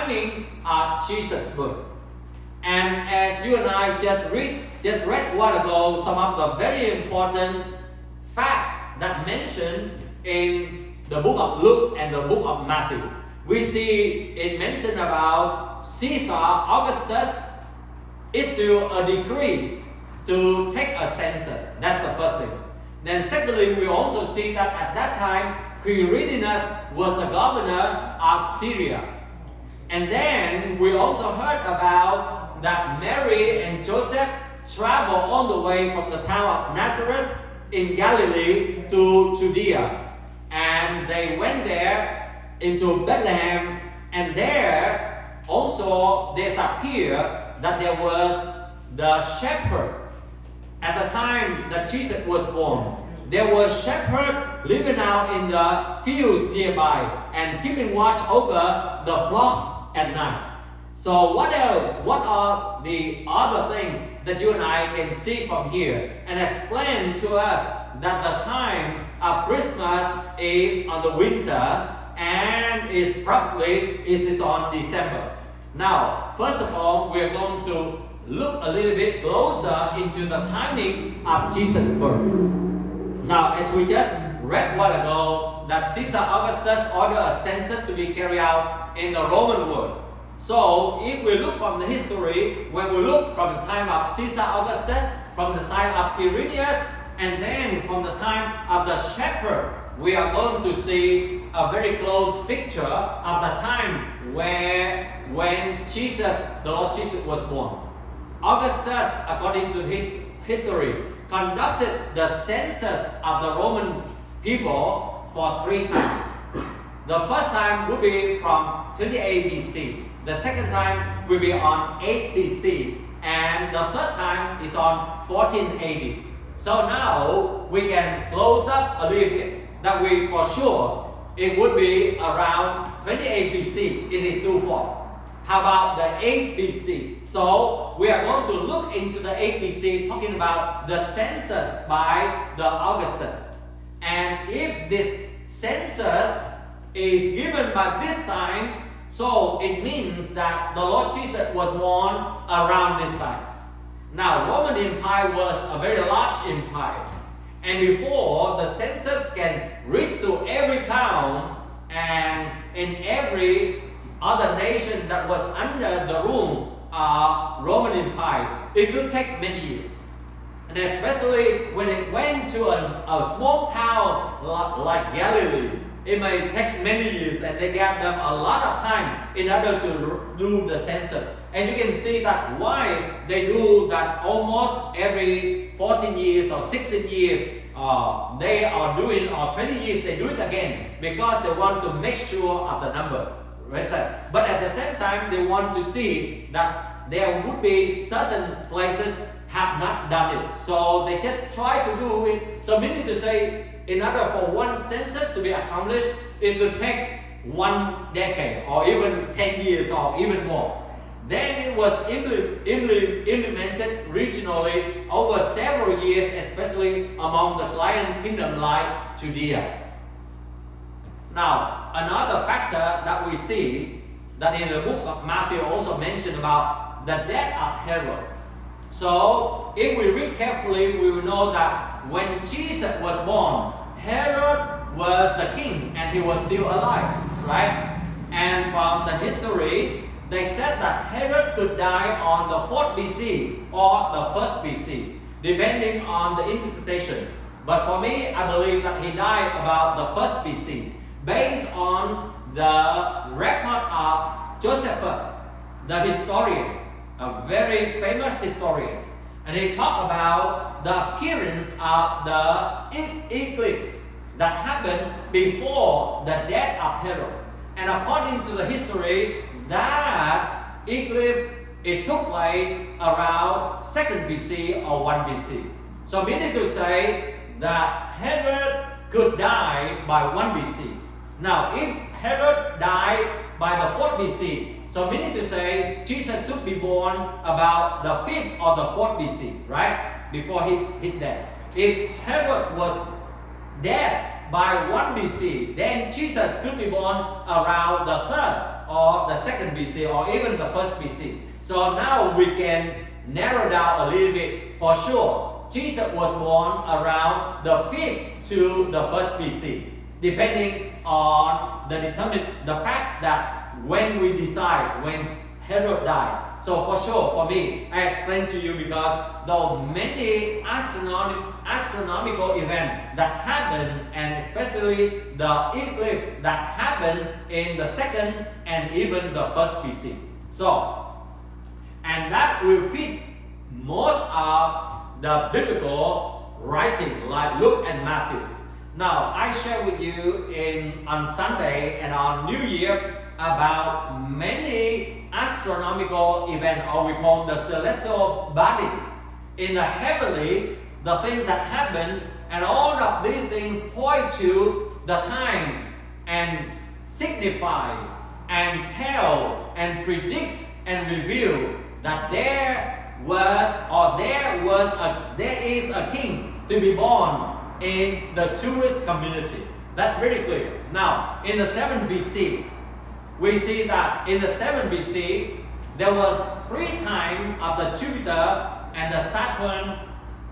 timing of Jesus' birth. And as you and I just read a while ago, some of the very important facts that mentioned in the book of Luke and the book of Matthew. We see it mentioned about Caesar Augustus issued a decree to take a census. That's the first thing. Then secondly, we also see that at that time, Quirinius was the governor of Syria. And then we also heard about that Mary and Joseph traveled all the way from the town of Nazareth in Galilee to Judea. And they went there into Bethlehem, and there also there's appear that there was the shepherd. At the time that Jesus was born, there were shepherds living out in the fields nearby and keeping watch over the flocks at night. So what else? What are the other things that you and I can see from here and explain to us that the time of Christmas is on the winter and is on December? Now, first of all, we are going to look a little bit closer into the timing of Jesus' birth. Now, as we just read a while ago, that Caesar Augustus ordered a census to be carried out in the Roman world. So, if we look from the history, when we look from the time of Caesar Augustus, from the time of Quirinius, and then from the time of the shepherd, we are going to see a very close picture of the time when the Lord Jesus was born. Augustus, according to his history, conducted the census of the Roman people for 3 times. The first time will be from 28 BC. The second time will be on 8 BC. And the third time is on 14 AD. So now we can close up a little bit that we for sure it would be around 28 BC. It is too far. How about the 8 BC? So we are going to look into the 8 BC, talking about the census by the Augustus. And if this census is given by this time, so it means that the Lord Jesus was born around this time. Now, Roman Empire was a very large empire. And before the census can reach to every town and in every other nation that was under the rule of Roman Empire, it could take many years. And especially when it went to a small town like Galilee, it may take many years, and they gave them a lot of time in order to do the census. And you can see that why they do that almost every 14 years or 16 years they are doing, or 20 years they do it again, because they want to make sure of the number. But at the same time, they want to see that there would be certain places have not done it. So they just try to do it. So meaning to say, in order for one census to be accomplished, it could take 1 decade or even 10 years or even more. Then it was implemented regionally over several years, especially among the client kingdom like Judea. Now, another factor that we see that in the book of Matthew also mentioned about the death of Herod. So, if we read carefully, we will know that when Jesus was born, Herod was the king and he was still alive, right? And from the history, they said that Herod could die on the 4th BC or the 1st BC, depending on the interpretation. But for me, I believe that he died about the 1st BC, based on the record of Josephus, the historian, a very famous historian. And he talked about the appearance of the eclipse that happened before the death of Herod. And according to the history, that eclipse, it took place around 2nd BC or 1 BC. So meaning to say that Herod could die by 1 BC. Now, if Herod died by the 4th BC, so meaning to say Jesus should be born about the 5th or the 4th BC, right? Before his death. If Herod was dead by 1 BC, then Jesus could be born around the 3rd or the second BC or even the first BC. So now we can narrow down a little bit. For sure, Jesus was born around the 5th to the 1st BC, depending on the facts that when we decide when Herod died. So for sure, for me, I explained to you because there are many astronomical events that happen, and especially the eclipse that happened in the 2nd and even the 1st BC. So, and that will fit most of the biblical writing like Luke and Matthew. Now, I share with you on Sunday and on New Year about many astronomical events, or we call the celestial body in the heavenly, the things that happen, and all of these things point to the time and signify and tell and predict and reveal that there is a king to be born in the Jewish community. That's very clear. Now, in the 7th BC, we see that in the 7th BC, there was 3 times of the Jupiter and the Saturn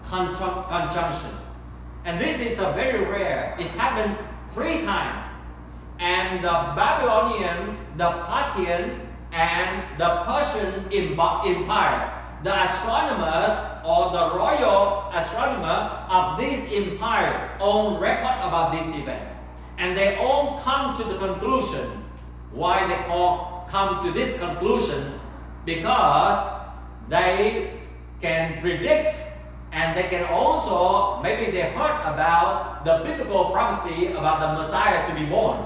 conjunction. And this is a very rare. It's happened 3 times. And the Babylonian, the Parthian, and the Persian Empire, the astronomers or the royal astronomer of this empire own record about this event. And they all come to the conclusion. Why they come to this conclusion? Because they can predict, and they can also, maybe they heard about the biblical prophecy about the Messiah to be born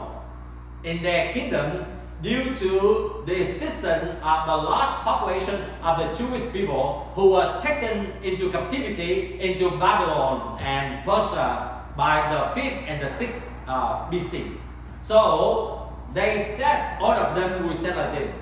in their kingdom due to the existence of the large population of the Jewish people who were taken into captivity into Babylon and Persia by the 5th and the 6th BC. So they said, all of them will say like this.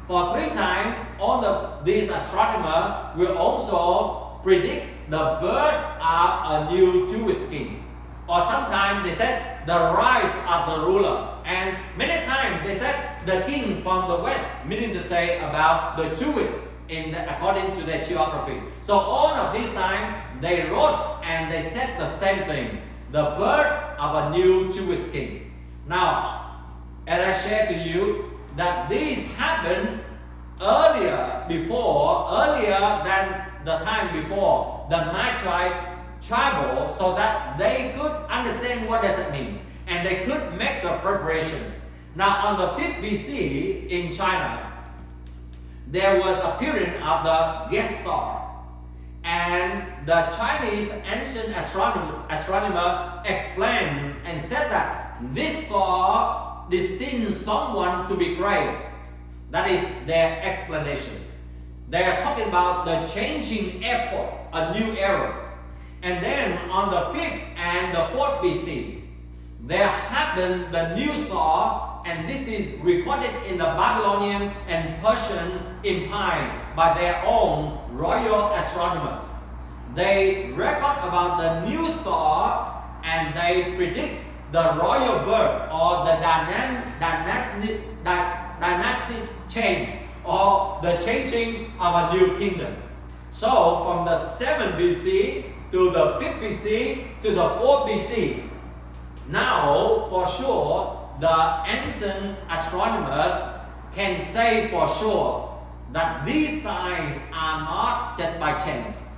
For 3 times, all of these astronomers will also predict the birth of a new Jewish king. Or sometimes they said the rise of the ruler. And many times they said the king from the west, meaning to say about the Jewish according to their geography. So all of these times they wrote and they said the same thing. The birth of a new Jewish king. Now, as I shared to you, that this happened earlier than the time before the Magi traveled, so that they could understand what does it mean, and they could make the preparation. Now, on the 5th BC in China, there was a period of the guest star, and the Chinese ancient astronomer explained and said that this star destined someone to be great. That is their explanation. They are talking about the changing epoch, a new era. And then on the 5th and the 4th BC, there happened the new star, and this is recorded in the Babylonian and Persian Empire by their own royal astronomers. They record about the new star, and they predict the royal birth or the dynastic change or the changing of a new kingdom. So from the 7th BC to the 5th BC to the 4th BC, now for sure the ancient astronomers can say for sure that these signs are not just by chance.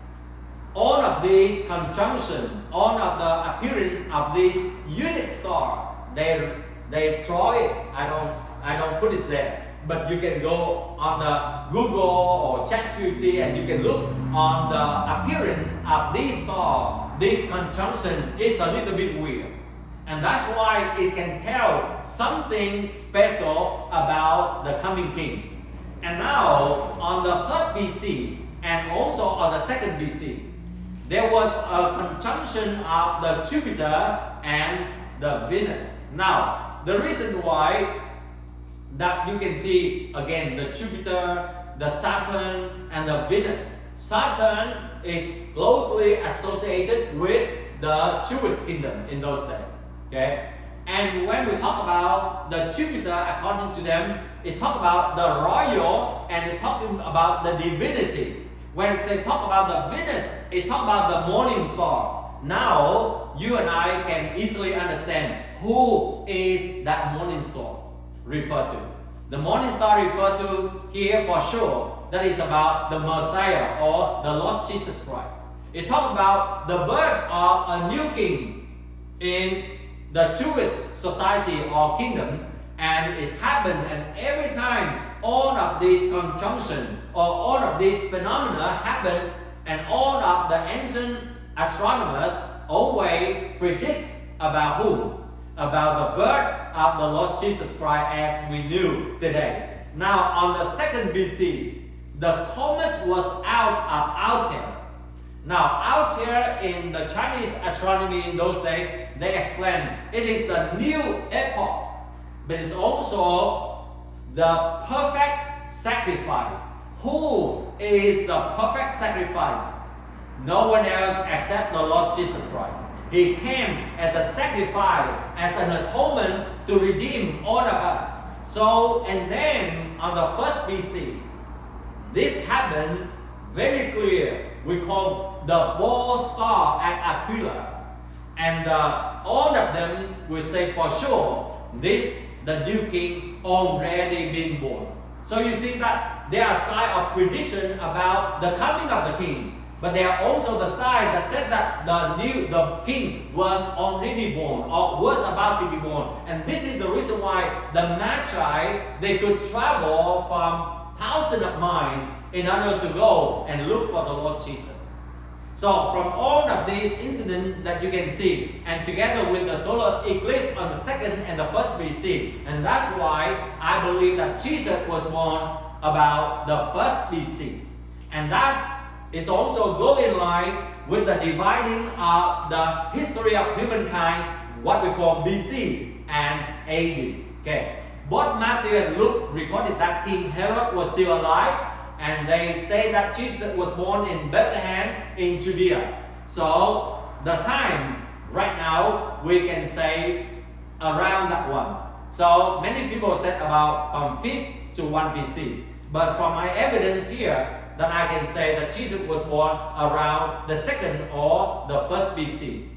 All of these conjunctions, all of the appearance of this unique star, they draw it. I don't put it there. But you can go on the Google or ChatGPT and you can look on the appearance of this star. This conjunction is a little bit weird. And that's why it can tell something special about the coming king. And now on the 3rd BC and also on the 2nd BC, there was a conjunction of the Jupiter and the Venus. Now, the reason why that you can see again the Jupiter, the Saturn, and the Venus. Saturn is closely associated with the Jewish kingdom in those days. Okay, and when we talk about the Jupiter, according to them, it talks about the royal and it talks about the divinity. When they talk about the Venus, it talks about the morning star. Now, you and I can easily understand who is that morning star referred to. The morning star referred to here for sure, that is about the Messiah or the Lord Jesus Christ. It talks about the birth of a new king in the Jewish society or kingdom, and it's happened, and every time all of these conjunction or all of these phenomena happen, and all of the ancient astronomers always predict about who? About the birth of the Lord Jesus Christ as we knew today. Now on the 2nd BC, the comet was out of Altair. Now Altair in the Chinese astronomy in those days, they explain it is the new epoch, but it's also the perfect sacrifice. Who is the perfect sacrifice? No one else except the Lord Jesus Christ. He came as a sacrifice, as an atonement to redeem all of us. So, and then on the 1st BC, this happened very clear. We call the ball star at Aquila. And all of them will say for sure, this, the new king, already been born. So you see that there are signs of prediction about the coming of the king. But there are also the signs that said that the king was already born or was about to be born. And this is the reason why the Magi, they could travel from thousands of miles in order to go and look for the Lord Jesus. So from all of these incidents that you can see, and together with the solar eclipse on the 2nd and the 1st BC, and that's why I believe that Jesus was born about the 1st BC. And that is also go in line with the dividing of the history of humankind, what we call BC and AD. Okay. Both Matthew and Luke recorded that King Herod was still alive, and they say that Jesus was born in Bethlehem in Judea. So the time right now we can say around that one. So many people said about from 5th to 1 BC. But from my evidence here, that I can say that Jesus was born around the 2nd or the 1st BC.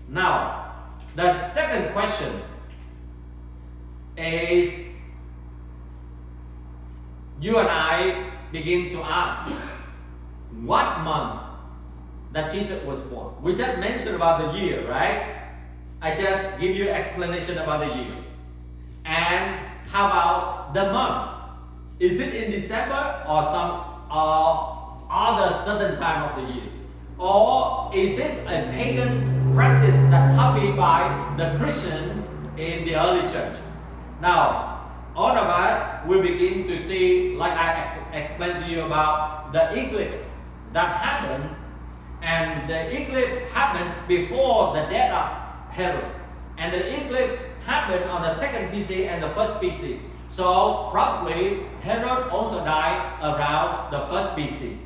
Now, the second question is, you and I begin to ask, what month that Jesus was born? We just mentioned about the year, right? I just give you explanation about the year. And how about the month? Is it in December or some other certain time of the years? Or is this a pagan practice that copied by the Christian in the early church? Now, all of us will begin to see, like I explained to you about the eclipse that happened, and the eclipse happened before the death of Herod. And the eclipse happened on the 2nd BC and the 1st BC. So probably Herod also died around the 1st BC.